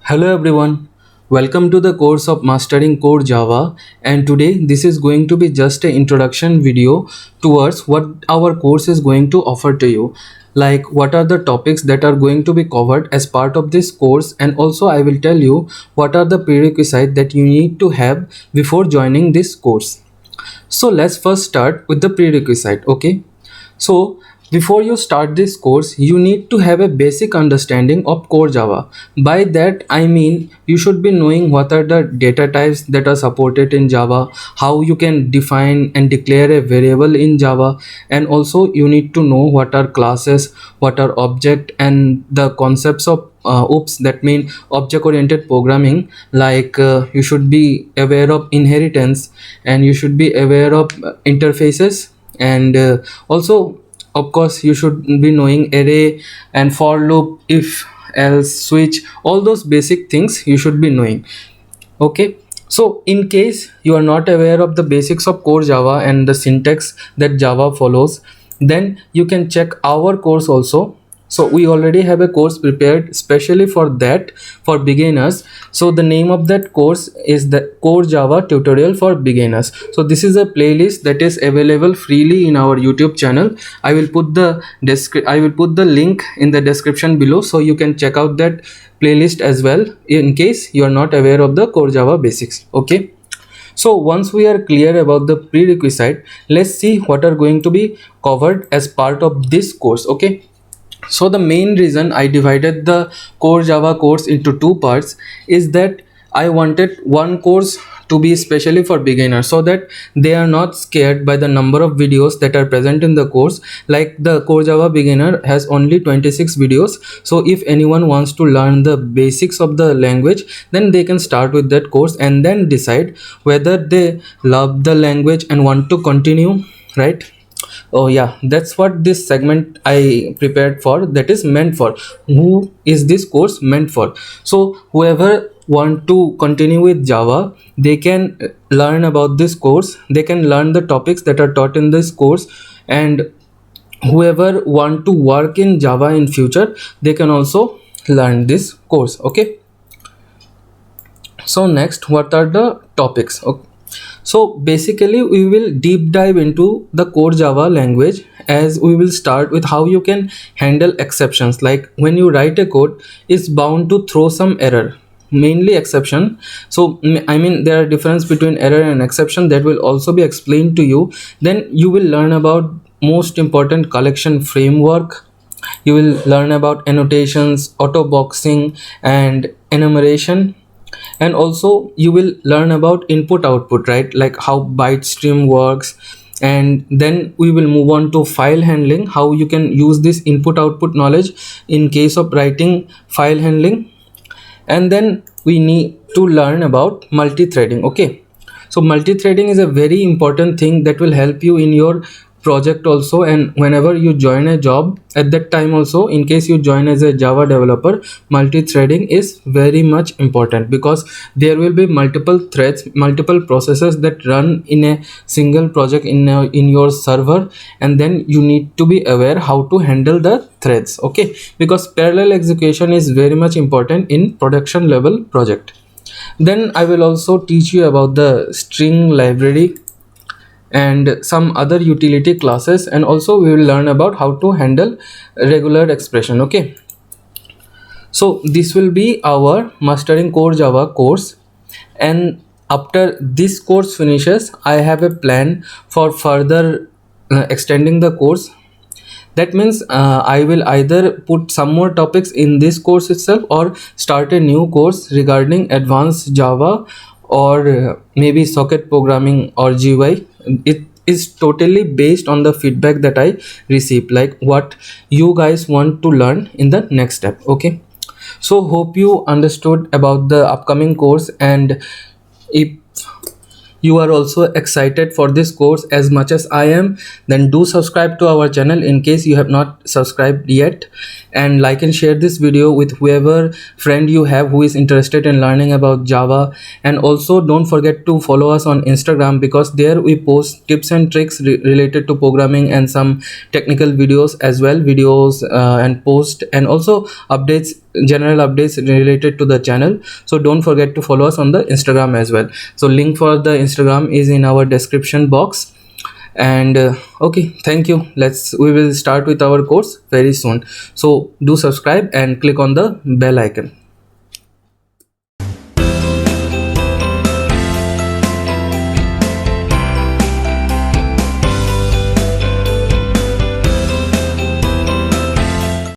Hello everyone, welcome to the course of Mastering Core Java, and today this is going to be just an introduction video towards what our course is going to offer to you. Like what are the topics that are going to be covered as part of this course, and also I will tell you what are the prerequisites that you need to have before joining this course. So let's first start with the prerequisite, okay? So before you start this course, you need to have a basic understanding of core Java. By that I mean you should be knowing what are the data types that are supported in Java, how you can define and declare a variable in Java, and also you need to know what are classes, what are object, and the concepts of oops that mean object oriented programming. Like you should be aware of inheritance, and you should be aware of interfaces, and also of course you should be knowing array and for loop, if else switch, all those basic things you should be knowing. Okay, so in case you are not aware of the basics of core Java and the syntax that Java follows, then you can check our course also. So we already have a course prepared specially for that, for beginners. So the name of that course is the Core Java Tutorial for Beginners. So this is a playlist that is available freely in our YouTube channel. I will put the link in the description below, so you can check out that playlist as well in case you are not aware of the core Java basics. Okay, so once we are clear about the prerequisite, let's see what are going to be covered as part of this course. Okay, so the main reason I divided the core Java course into two parts is that I wanted one course to be especially for beginners, so that they are not scared by the number of videos that are present in the course. Like the core Java beginner has only 26 videos, so if anyone wants to learn the basics of the language, then they can start with that course and then decide whether they love the language and want to continue, right? Oh yeah, that's what this segment I prepared for, that is meant for. Who is this course meant for? So whoever want to continue with Java, they can learn about this course, they can learn the topics that are taught in this course. And whoever want to work in Java in future, they can also learn this course. Okay, so next, what are the topics? Okay, so basically we will deep dive into the core Java language, as we will start with how you can handle exceptions. Like when you write a code, it's bound to throw some error, mainly exception. So I mean there are difference between error and exception that will also be explained to you. Then you will learn about most important collection framework. You will learn about annotations, auto boxing, and enumeration. And also you will learn about input output, right? Like how byte stream works. And then we will move on to file handling, how you can use this input output knowledge in case of writing file handling. And then we need to learn about multi-threading. Okay, so multi-threading is a very important thing that will help you in your project also, and whenever you join a job at that time also. In case you join as a Java developer, multi-threading is very much important, because there will be multiple threads, multiple processes that run in a single project in your server, and then you need to be aware how to handle the threads. Okay, because parallel execution is very much important in production level project. Then I will also teach you about the string library and some other utility classes, and also we will learn about how to handle regular expression. Okay, so this will be our Mastering Core Java course, and after this course finishes, I have a plan for further extending the course. That means I will either put some more topics in this course itself, or start a new course regarding advanced Java, or maybe socket programming or GUI. It is totally based on the feedback that I receive, like what you guys want to learn in the next step. Okay, so hope you understood about the upcoming course, and if you are also excited for this course as much as I am, then do subscribe to our channel in case you have not subscribed yet, and like and share this video with whoever friend you have who is interested in learning about Java. And also don't forget to follow us on Instagram, because there we post tips and tricks related to programming, and some technical videos as well, videos and post, and also updates general updates related to the channel. So don't forget to follow us on the Instagram as well. So link for the Instagram is in our description box. And okay, thank you. We will start with our course very soon. So do subscribe and click on the bell icon.